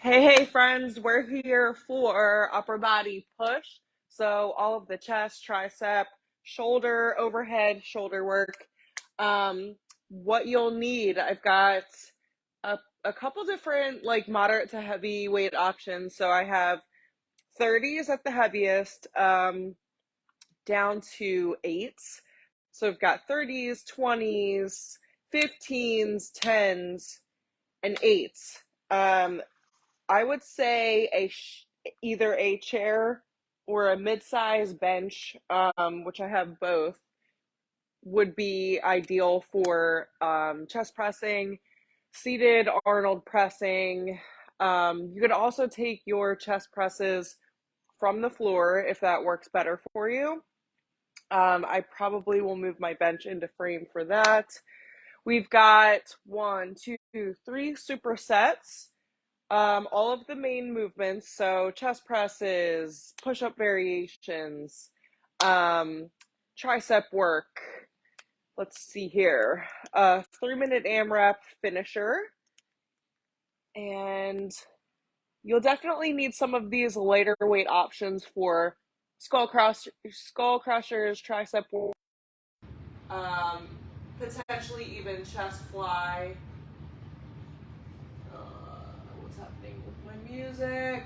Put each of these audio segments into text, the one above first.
Hey, friends, we're here for upper body push. So, all of the chest, tricep, shoulder, overhead, shoulder work. Um, what you'll need, I've got a couple different, like moderate to heavy weight options. So, I have 30s at the heaviest, down to eights. So, I've got 30s, 20s, 15s, 10s, and eights. I would say either a chair or a mid-size bench, which I have both, would be ideal for chest pressing, seated Arnold pressing. You could also take your chest presses from the floor if that works better for you. I probably will move my bench into frame for that. We've got one, two, three supersets. All of the main movements, so chest presses, push-up variations, tricep work. Let's see here. 3-minute AMRAP finisher. And you'll definitely need some of these lighter weight options for skull crushers, tricep work, um, potentially even chest fly. What's happening with my music?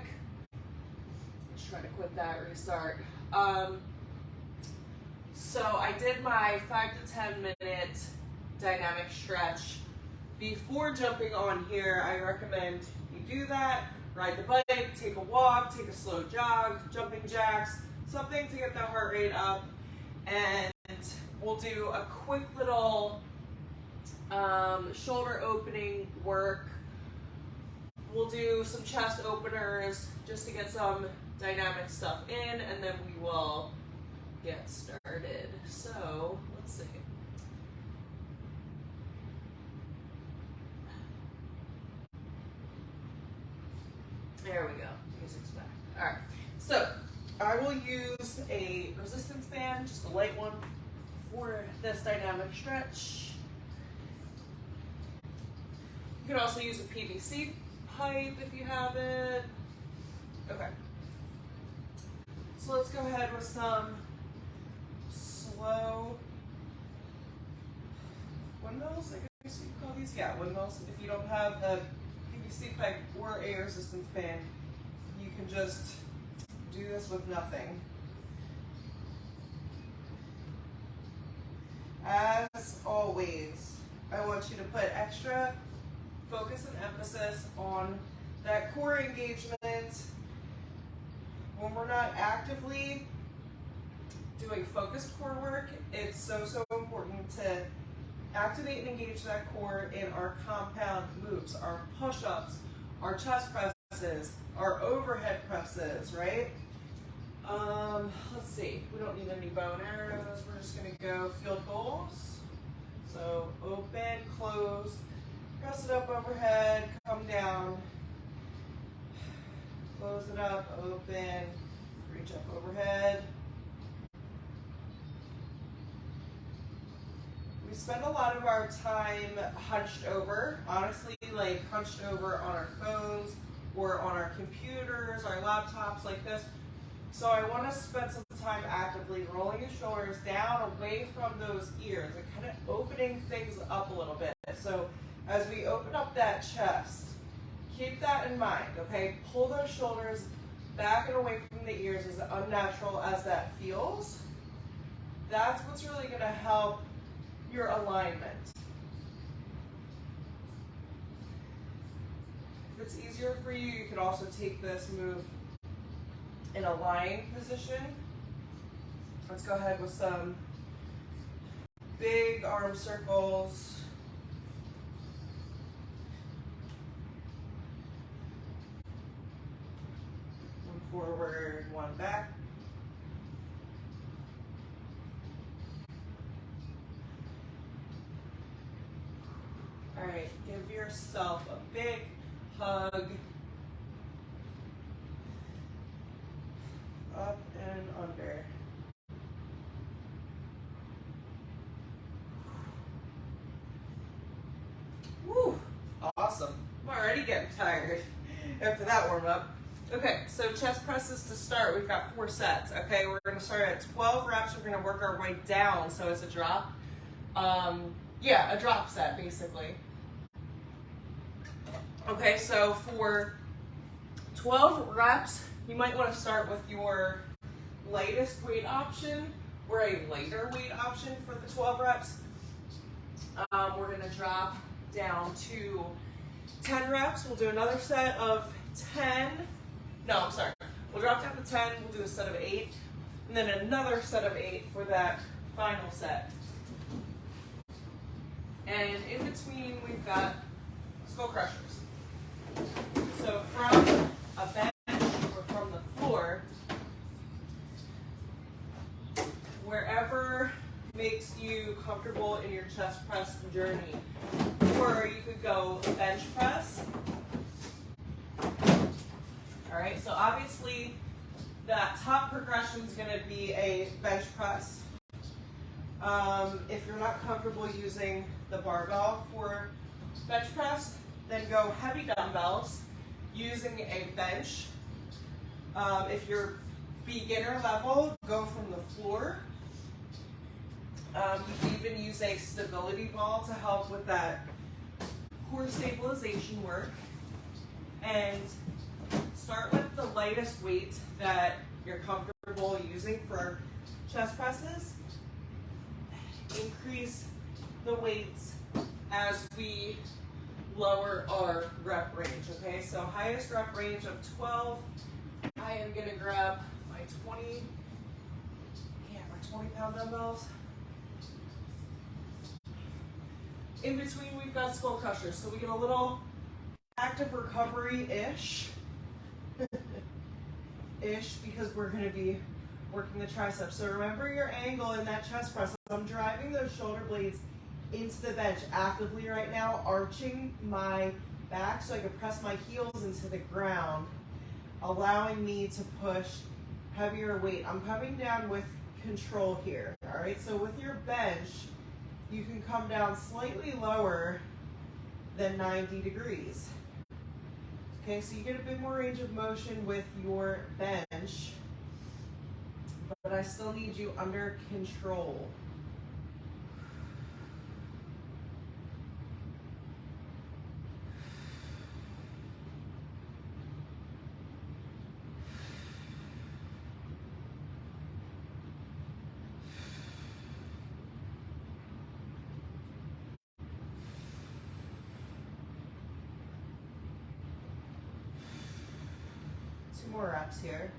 Let's try to quit that, restart. Um, so I did my 5 to 10 minute dynamic stretch. Before jumping on here, I recommend you do that, ride the bike, take a walk, take a slow jog, jumping jacks, something to get the heart rate up. And we'll do a quick little shoulder opening work. We'll do some chest openers just to get some dynamic stuff in, and then we will get started. So let's see. There we go. Music's back. All right. So I will use a resistance band, just a light one, for this dynamic stretch. You can also use a PVC pipe if you have it. Okay. So let's go ahead with some slow windmills, I guess you call these. Yeah, windmills. If you don't have the PVC pipe or a resistance band, you can just do this with nothing. As always, I want you to put extra focus and emphasis on that core engagement. When we're not actively doing focused core work, it's so important to activate and engage that core in our compound moves, our push-ups, our chest presses, our overhead presses, right? Let's see, we don't need any bow and arrows. We're just gonna go field goals. So open, close, press it up overhead, come down, close it up, open, reach up overhead. We spend a lot of our time hunched over, honestly, like hunched over on our phones or on our computers, our laptops like this. So I want to spend some time actively rolling your shoulders down away from those ears and kind of opening things up a little bit. So as we open up that chest, keep that in mind, okay? Pull those shoulders back and away from the ears, as unnatural as that feels. That's what's really going to help your alignment. If it's easier for you, you could also take this move in a lying position. Let's go ahead with some big arm circles. One forward, one back. All right, give yourself a big hug. Up and under. Woo, awesome. I'm already getting tired. after that warm up. Okay, so chest presses to start. We've got 4 sets. Okay, we're going to start at 12 reps. We're going to work our way down, so it's a drop. Yeah, a drop set basically. Okay, so for 12 reps, you might want to start with your lightest weight option or a lighter weight option for the 12 reps. We're going to drop down to 10 reps. We'll do another set of 10. No, I'm sorry. We'll drop down to 10. We'll do a set of 8. And then another set of 8 for that final set. And in between, we've got skull crushers. So from a bench or from the floor, wherever makes you comfortable in your chest press journey. Or you could go bench press. All right, so obviously that top progression is going to be a bench press. If you're not comfortable using the barbell for bench press, then go heavy dumbbells using a bench. If you're beginner level, go from the floor. You can even use a stability ball to help with that core stabilization work. And start with the lightest weight that you're comfortable using for chest presses. Increase the weights as we lower our rep range, okay? So highest rep range of 12. I am gonna grab my 20-pound dumbbells. In between, we've got skull crushers, so we get a little active recovery-ish. Because we're going to be working the triceps. So remember your angle in that chest press. I'm driving those shoulder blades into the bench actively right now, arching my back so I can press my heels into the ground, allowing me to push heavier weight. I'm coming down with control here. All right, so with your bench, you can come down slightly lower than 90 degrees. Okay, so you get a bit more range of motion with your bench, but I still need you under control. Two more reps here.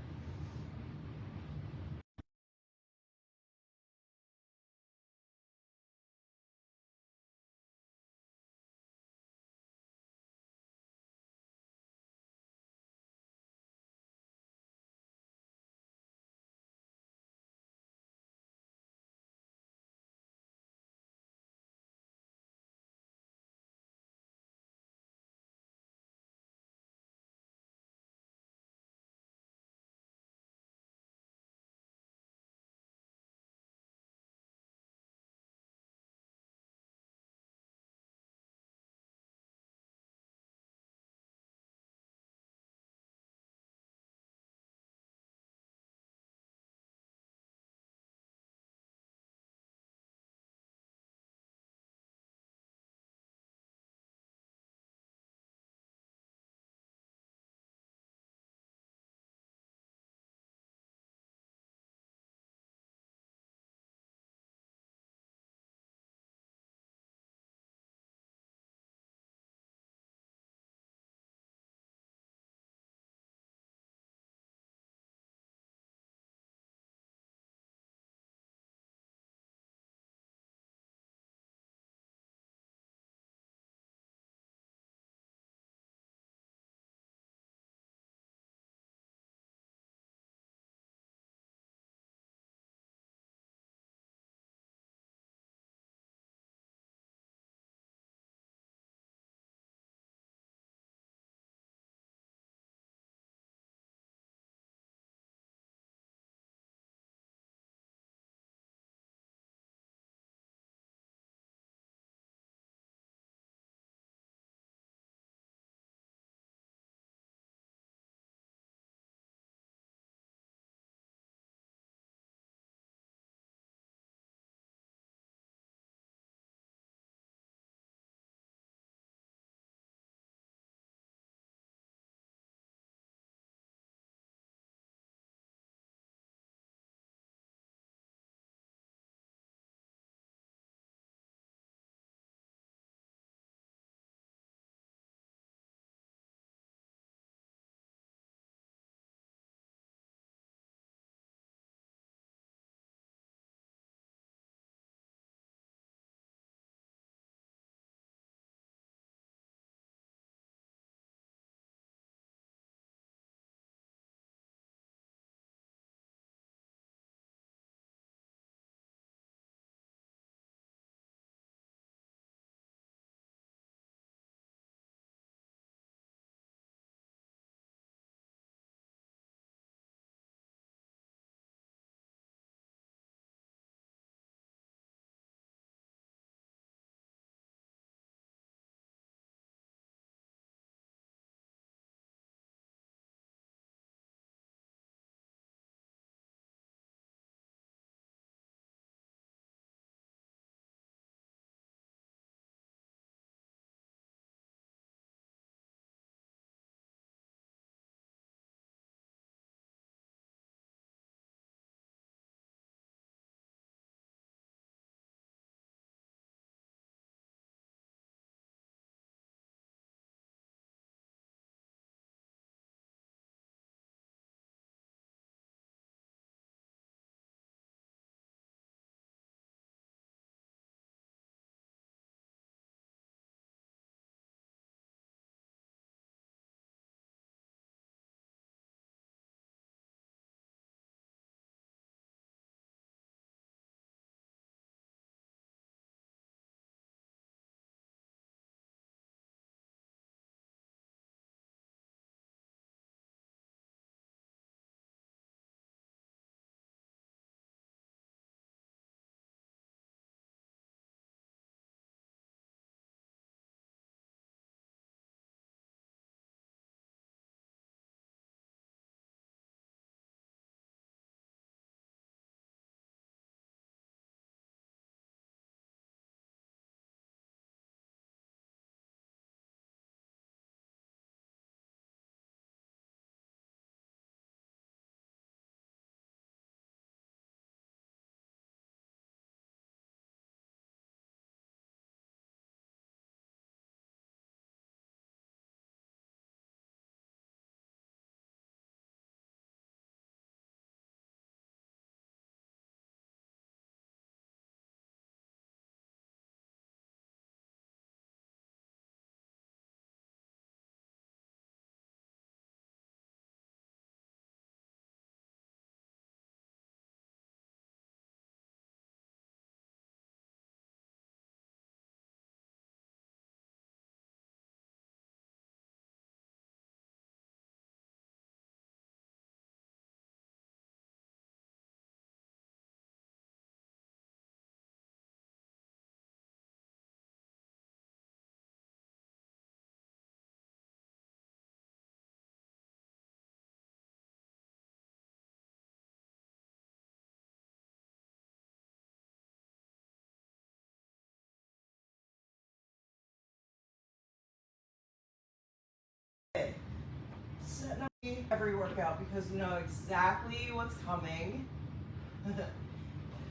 every workout because you know exactly what's coming.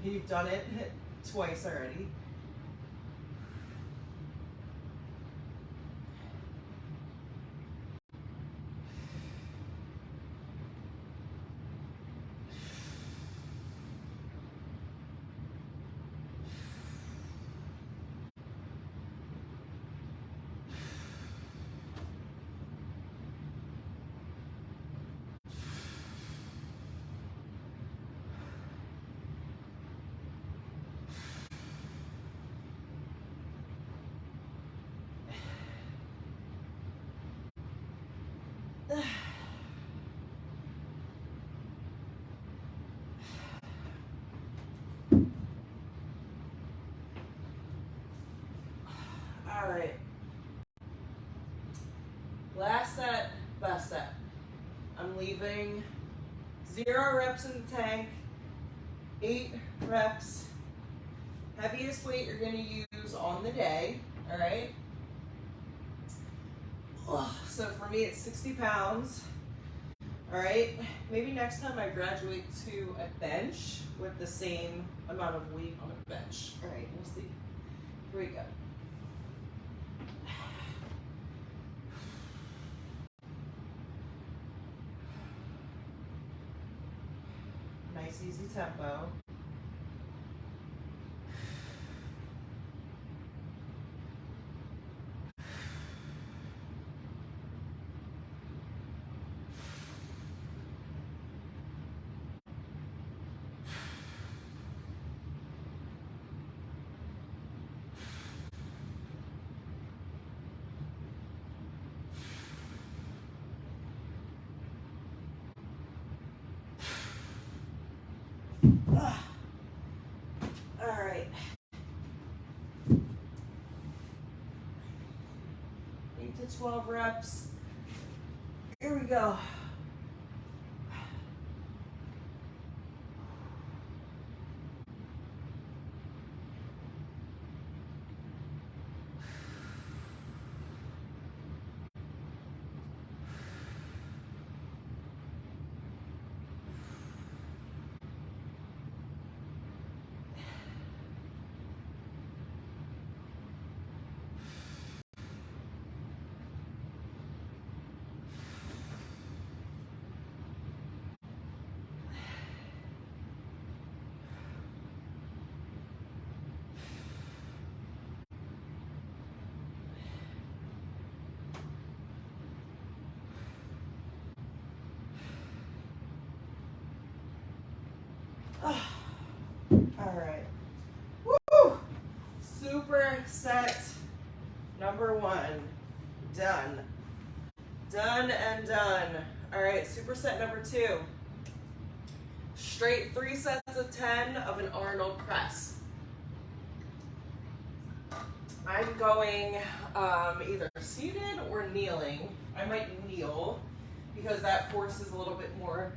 You've done it twice already. All right. Last set, best set. I'm leaving 0 reps in the tank, 8 reps. Heaviest weight you're gonna use on the day, all right? So for me, it's 60 pounds. All right, maybe next time I graduate to a bench with the same amount of weight on a bench. All right, we'll see. Here we go. Nice, easy tempo. All right. 8 to 12 reps. Here we go. All right. Woo! Super set number 1. Done. Done and done. All right, superset number 2. Straight 3 sets of 10 of an Arnold press. I'm going either seated or kneeling. I might kneel because that forces a little bit more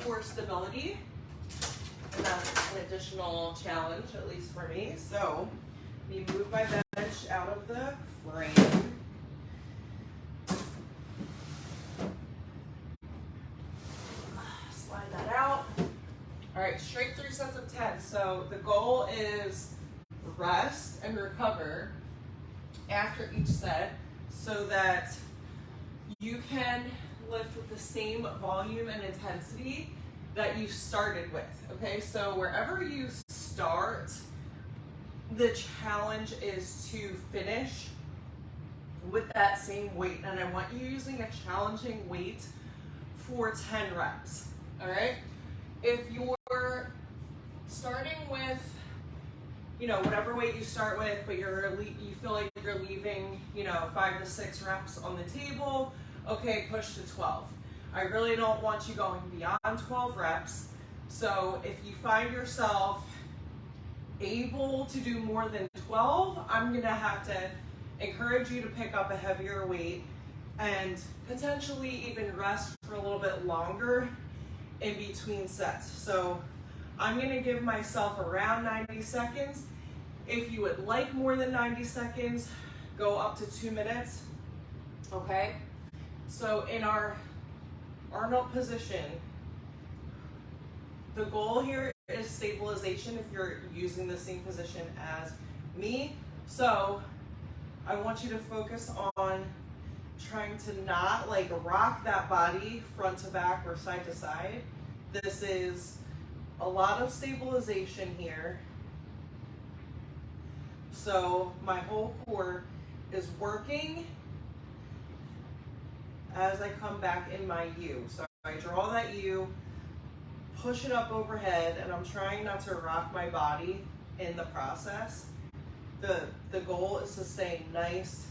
core stability. And that's an additional challenge, at least for me. So, let me move my bench out of the frame. Slide that out. All right, straight 3 sets of 10. So the goal is rest and recover after each set so that you can lift with the same volume and intensity that you started with, okay? So wherever you start, the challenge is to finish with that same weight. And I want you using a challenging weight for 10 reps, all right? If you're starting with, you know, whatever weight you start with, but you feel like you're leaving, you know, 5 to 6 reps on the table, okay, push to 12. I really don't want you going beyond 12 reps. So if you find yourself able to do more than 12, I'm gonna have to encourage you to pick up a heavier weight and potentially even rest for a little bit longer in between sets. So I'm gonna give myself around 90 seconds. If you would like more than 90 seconds, go up to 2 minutes, okay? So in our Arnold position. The goal here is stabilization if you're using the same position as me. So I want you to focus on trying to not like rock that body front to back or side to side. This is a lot of stabilization here. So my whole core is working as I come back in my U. So I draw that U, push it up overhead, and I'm trying not to rock my body in the process. The goal is to stay nice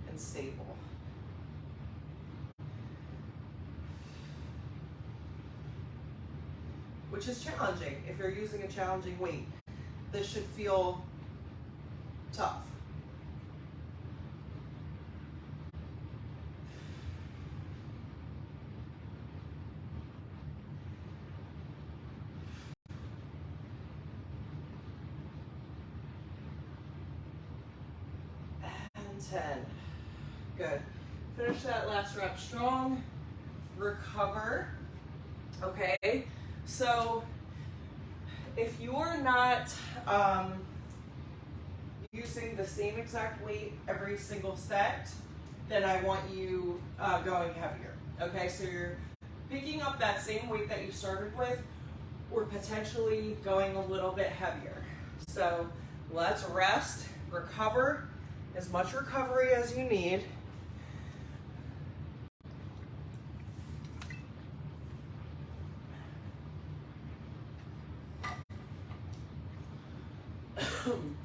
and stable. Which is challenging. If you're using a challenging weight, this should feel tough. And 10. Good. Finish that last rep strong. Recover. Okay, so if you're not using the same exact weight every single set, then I want you going heavier. Okay, so you're picking up that same weight that you started with, or potentially going a little bit heavier. So let's rest, recover, as much recovery as you need.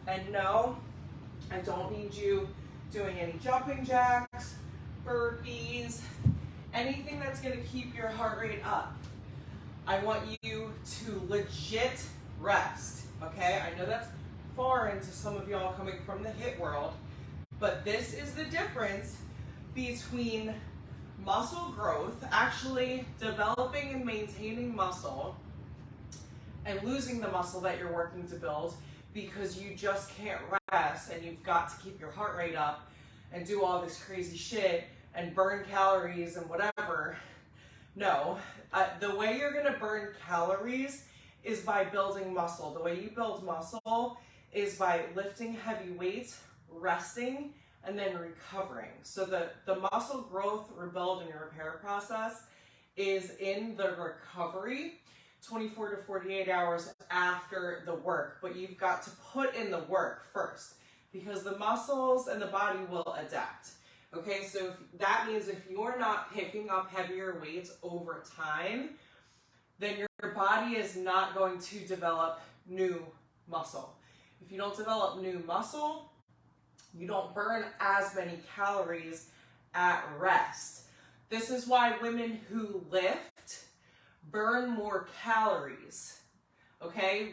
And no, I don't need you doing any jumping jacks, burpees, anything that's going to keep your heart rate up. I want you to legit rest, okay? I know that's foreign to some of y'all coming from the HIIT world, but this is the difference between muscle growth, actually developing and maintaining muscle, and losing the muscle that you're working to build because you just can't rest and you've got to keep your heart rate up and do all this crazy shit and burn calories and whatever. No, the way you're gonna burn calories is by building muscle. The way you build muscle is by lifting heavy weights, resting, and then recovering. So the muscle growth, rebuild, and repair process is in the recovery, 24 to 48 hours after the work, but you've got to put in the work first because the muscles and the body will adapt. Okay, so that means if you're not picking up heavier weights over time, then your body is not going to develop new muscle. If you don't develop new muscle, you don't burn as many calories at rest. This is why women who lift burn more calories, okay?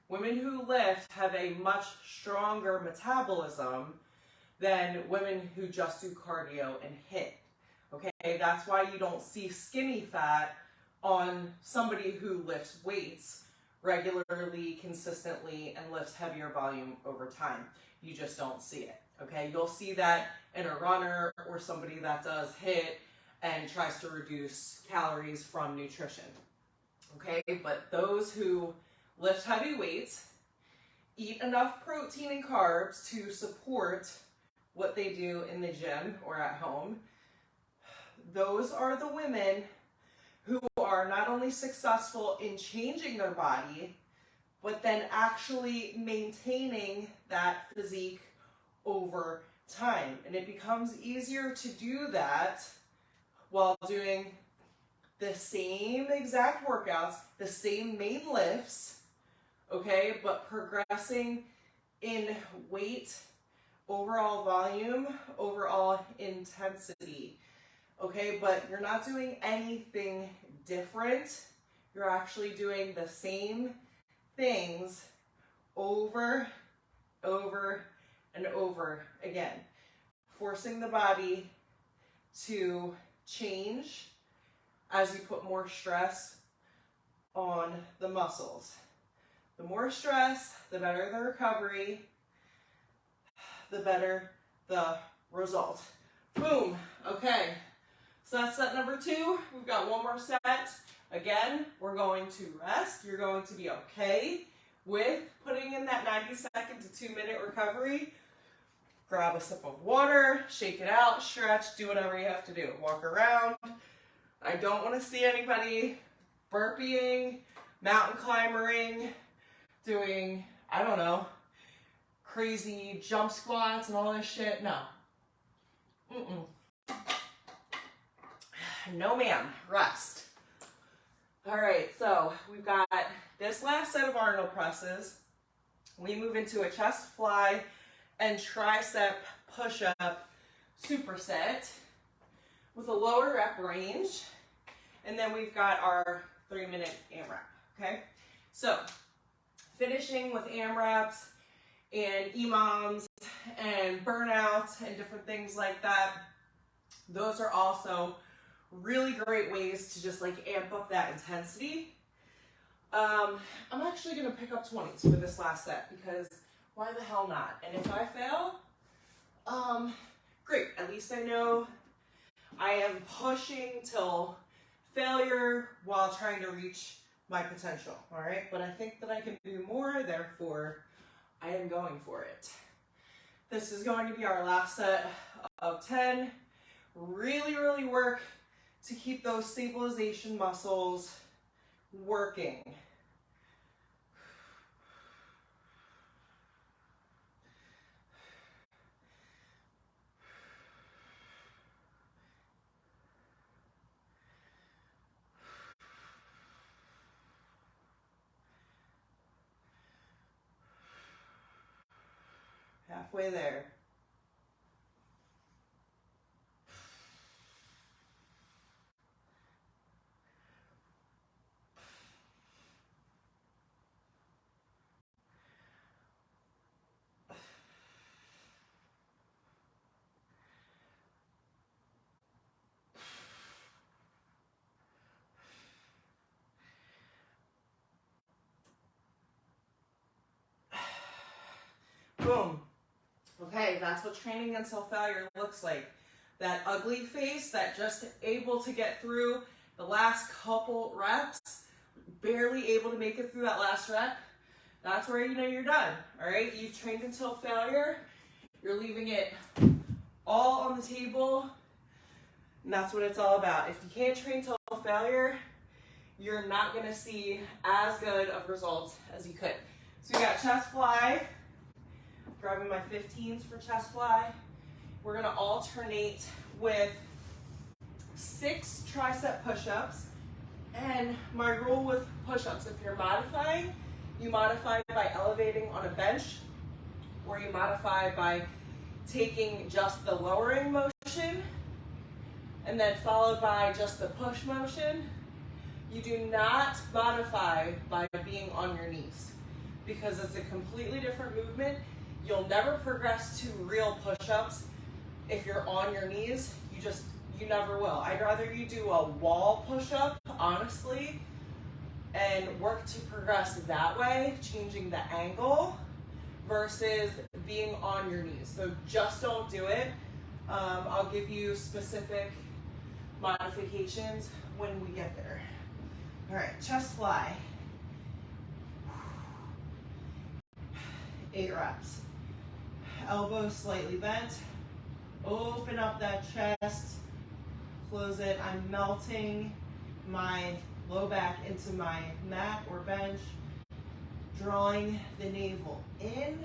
Women who lift have a much stronger metabolism than women who just do cardio and HIIT, okay? That's why you don't see skinny fat on somebody who lifts weights regularly, consistently, and lifts heavier volume over time. You just don't see it, okay? You'll see that in a runner or somebody that does HIIT and tries to reduce calories from nutrition, okay? But those who lift heavy weights, eat enough protein and carbs to support what they do in the gym or at home, those are the women who are not only successful in changing their body, but then actually maintaining that physique over time. And it becomes easier to do that while doing the same exact workouts, the same main lifts, okay, but progressing in weight, overall volume, overall intensity, okay, but you're not doing anything different. You're actually doing the same things over, and over again, forcing the body to change as you put more stress on the muscles. The more stress, the better the recovery, the better the result. Boom. Okay. So that's set number 2. We've got one more set. Again, we're going to rest. You're going to be okay with putting in that 90-second to 2-minute recovery. Grab a sip of water, shake it out, stretch, do whatever you have to do. Walk around. I don't want to see anybody burpeeing, mountain climbing, doing, I don't know, crazy jump squats and all this shit. No. No ma'am, rest. All right, so we've got this last set of Arnold presses. We move into a chest fly and tricep push-up superset with a lower rep range. And then we've got our 3-minute AMRAP, okay? So finishing with AMRAPs and EMOMs and burnouts and different things like that. Those are also really great ways to just like amp up that intensity. I'm actually gonna pick up 20s for this last set because why the hell not? And if I fail, great. At least I know I am pushing till failure while trying to reach my potential, all right? But I think that I can do more, therefore I am going for it. This is going to be our last set of 10. Really, really work to keep those stabilization muscles working. Halfway there. Boom. Okay, that's what training until failure looks like. That ugly face, that just able to get through the last couple reps, barely able to make it through that last rep, that's where you know you're done, all right? You've trained until failure. You're leaving it all on the table, and that's what it's all about. If you can't train till failure, you're not gonna see as good of results as you could. So we got chest fly, grabbing my 15s for chest fly. We're gonna alternate with 6 tricep push-ups. And my rule with push-ups, if you're modifying, you modify by elevating on a bench, or you modify by taking just the lowering motion, and then followed by just the push motion. You do not modify by being on your knees, because it's a completely different movement. You'll never progress to real push-ups if you're on your knees. You never will. I'd rather you do a wall push-up, honestly, and work to progress that way, changing the angle versus being on your knees. So just don't do it. I'll give you specific modifications when we get there. All right, chest fly. 8 reps. Elbows slightly bent. Open up that chest. Close it. I'm melting my low back into my mat or bench. Drawing the navel in.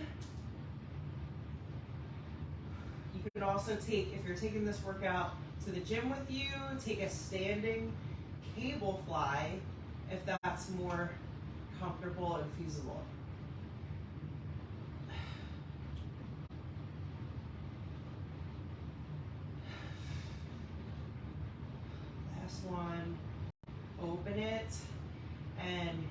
You can also take, if you're taking this workout to the gym with you, take a standing cable fly if that's more comfortable and feasible. Last one, open it and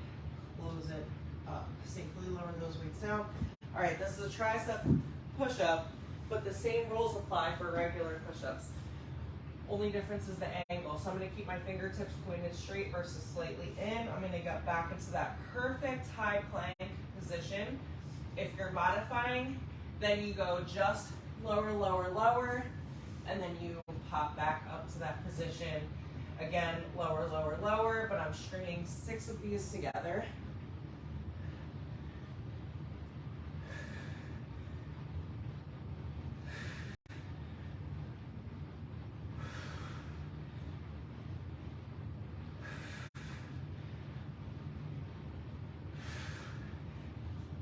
close it up. Safely lower those weights down. All right, this is a tricep push-up, but the same rules apply for regular push-ups. Only difference is the angle. So I'm going to keep my fingertips pointed straight versus slightly in. I'm going to get back into that perfect high plank position. If you're modifying, then you go just lower, lower, lower, and then you pop back up to that position. Again, lower, lower, lower, but I'm stringing 6 of these together.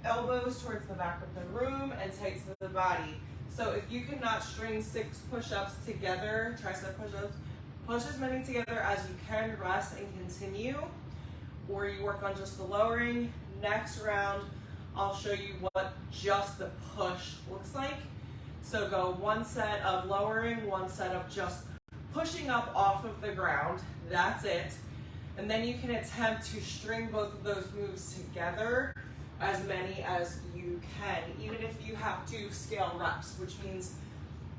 Elbows towards the back of the room and tight to the body. So if you cannot string 6 push-ups together, tricep push-ups, push as many together as you can, rest and continue, or you work on just the lowering. Next round, I'll show you what just the push looks like. So go 1 set of lowering, 1 set of just pushing up off of the ground. That's it. And then you can attempt to string both of those moves together, as many as you can, even if you have to scale reps, which means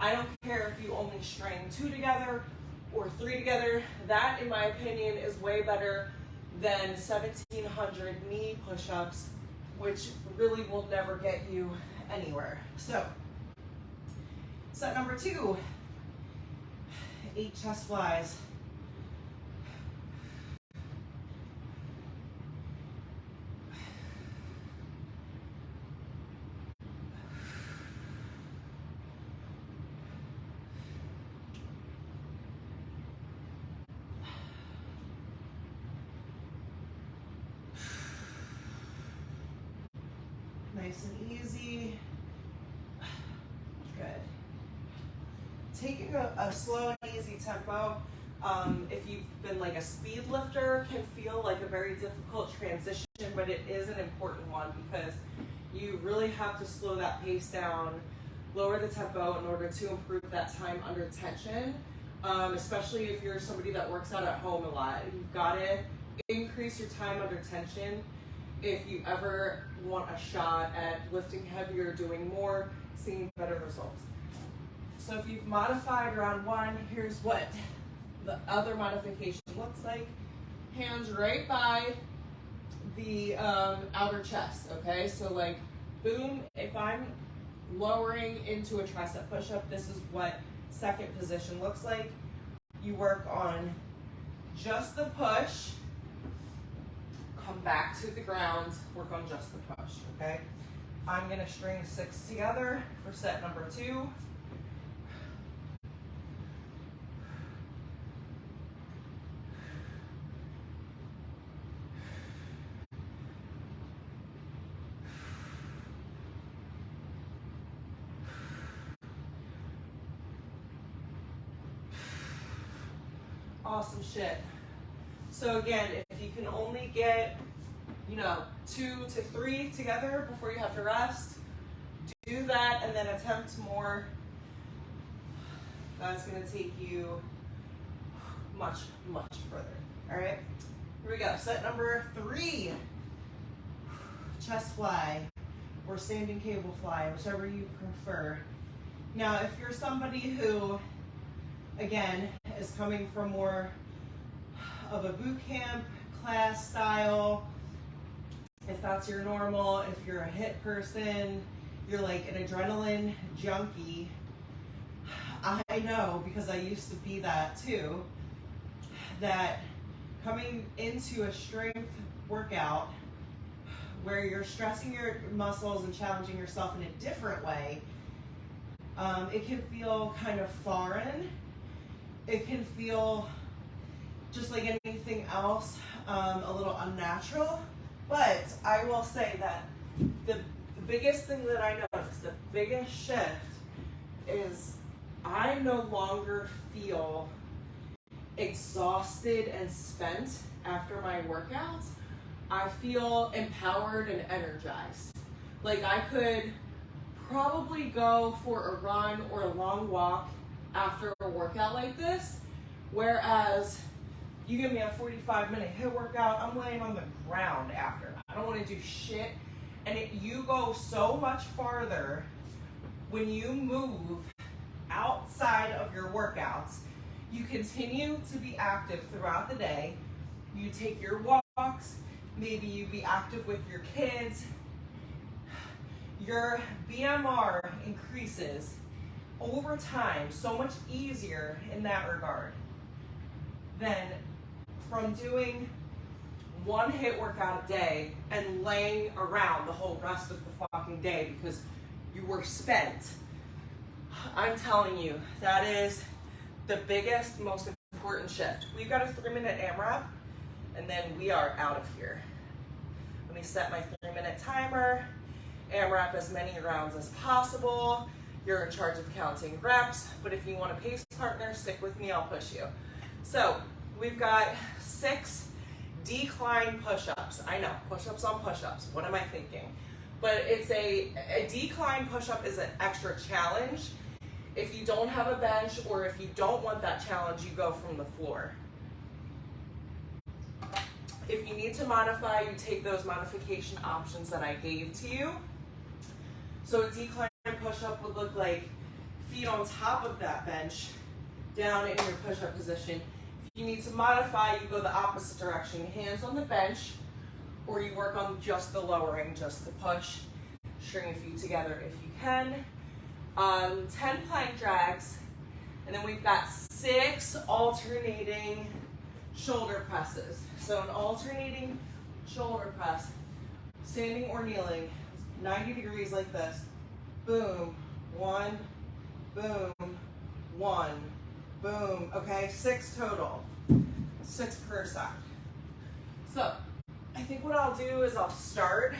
I don't care if you only string 2 together or 3 together. That, in my opinion, is way better than 1,700 knee push-ups, which really will never get you anywhere. So, set number 2, 8 chest flies. Nice and easy. Good. Taking a slow and easy tempo, if you've been like a speed lifter, can feel like a very difficult transition, but it is an important one because you really have to slow that pace down, lower the tempo in order to improve that time under tension, especially if you're somebody that works out at home a lot. You've got to increase your time under tension if you ever want a shot at lifting heavier, doing more, seeing better results. So if you've modified round 1, here's what the other modification looks like. Hands right by the outer chest, okay? So like, boom, if I'm lowering into a tricep push-up, this is what second position looks like. You work on just the push, come back to the ground, work on just the push, okay? I'm gonna string 6 together for set number 2. Awesome shit. So again, if you can only get, 2 to 3 together before you have to rest, do that and then attempt more. That's gonna take you much, much further. All right, here we go. Set number 3, chest fly or standing cable fly, whichever you prefer. Now, if you're somebody who, again, is coming from more of a boot camp class style, if that's your normal, if you're a HIIT person, you're like an adrenaline junkie, I know, because I used to be that too, that coming into a strength workout where you're stressing your muscles and challenging yourself in a different way, it can feel kind of foreign. It can feel just like anything else, a little unnatural. But I will say that the biggest thing that I noticed, the biggest shift, is I no longer feel exhausted and spent after my workouts. I feel empowered and energized. Like I could probably go for a run or a long walk after a workout like this, whereas you give me a 45-minute HIIT workout, I'm laying on the ground after. I don't want to do shit. And you go so much farther when you move outside of your workouts. You continue to be active throughout the day. You take your walks, maybe you be active with your kids. Your BMR increases over time, so much easier in that regard than from doing one HIIT workout a day and laying around the whole rest of the fucking day because you were spent. I'm telling you, that is the biggest, most important shift. We've got a 3-minute AMRAP, and then we are out of here. Let me set my 3-minute timer. AMRAP as many rounds as possible. You're in charge of counting reps, but if you want a pace partner, stick with me, I'll push you. So we've got 6 decline push-ups. I know, push-ups on push-ups. What am I thinking? But it's a decline push-up is an extra challenge. If you don't have a bench or if you don't want that challenge, you go from the floor. If you need to modify, you take those modification options that I gave to you. So a decline push-up would look like feet on top of that bench, down in your push-up position. If you need to modify, you go the opposite direction. Hands on the bench, or you work on just the lowering, just the push. String your feet together if you can. 10 plank drags, and then we've got 6 alternating shoulder presses. So an alternating shoulder press, standing or kneeling, 90 degrees like this. Boom, 1, boom, 1, boom. Okay, 6 total, 6 per side. So I think what I'll do is I'll start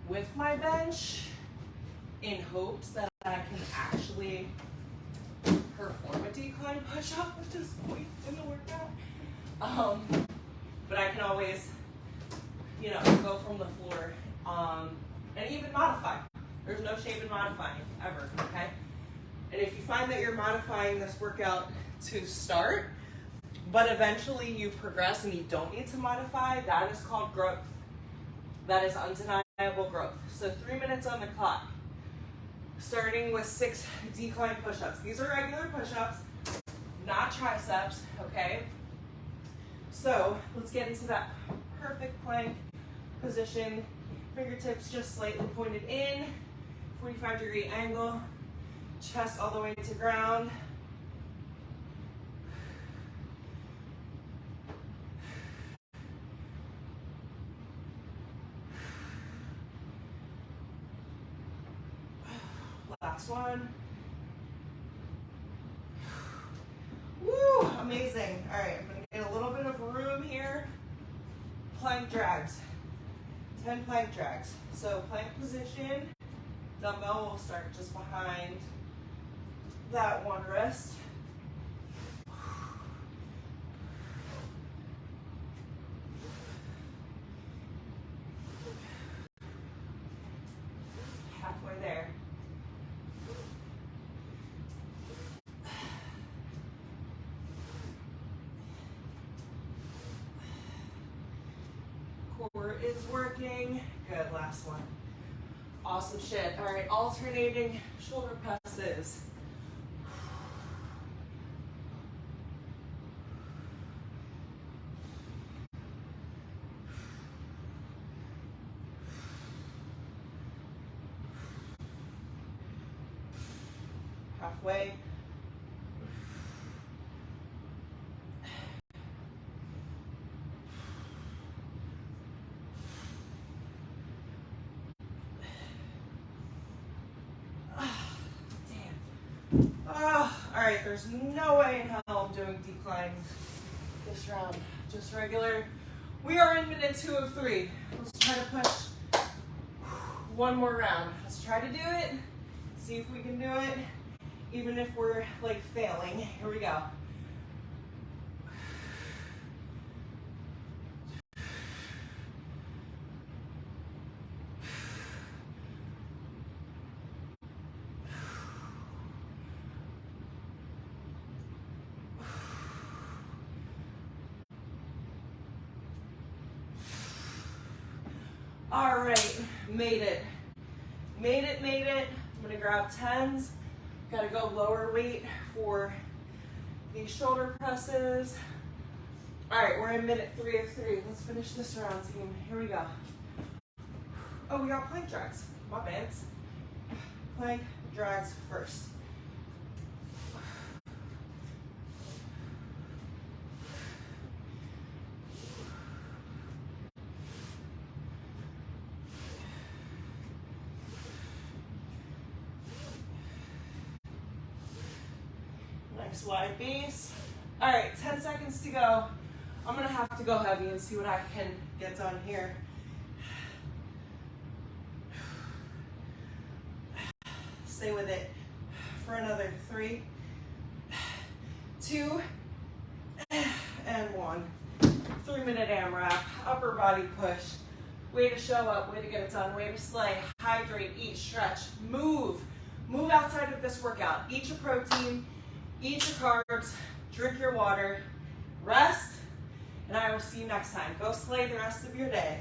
with my bench in hopes that I can actually perform a decline push-up at this point in the workout. But I can always, you know, go from the floor and even modify. There's no shame in modifying, ever, okay? And if you find that you're modifying this workout to start, but eventually you progress and you don't need to modify, that is called growth. That is undeniable growth. So 3 minutes on the clock, starting with 6 decline push-ups. These are regular push-ups, not triceps, okay? So let's get into that perfect plank position. Fingertips just slightly pointed in, 45-degree angle, chest all the way to ground. Last one. Woo, amazing. All right, I'm gonna get a little bit of room here. Plank drags, 10 plank drags. So plank position, dumbbell will start just behind that one wrist. Halfway there. Core is working. Good, last one. Awesome shit. All right, alternating shoulder presses. Halfway. All right, there's no way in hell I'm doing decline this round. Just regular. We are in minute 2 of 3. Let's try to push one more round. Let's try to do it. See if we can do it, even if we're like failing. Here we go. All right, made it. Made it. I'm gonna grab 10s. Gotta go lower weight for these shoulder presses. All right, we're in minute 3 of 3. Let's finish this round, team. Here we go. Oh, we got plank drags. My bad. Plank drags first. Nice wide base. All right, 10 seconds to go. I'm gonna have to go heavy and see what I can get done here. Stay with it for another 3, 2, and 1. 3-minute AMRAP, upper body push. Way to show up, way to get it done, way to slay. Hydrate, eat, stretch, move. Move outside of this workout. Eat your protein, eat your carbs, drink your water, rest, and I will see you next time. Go slay the rest of your day.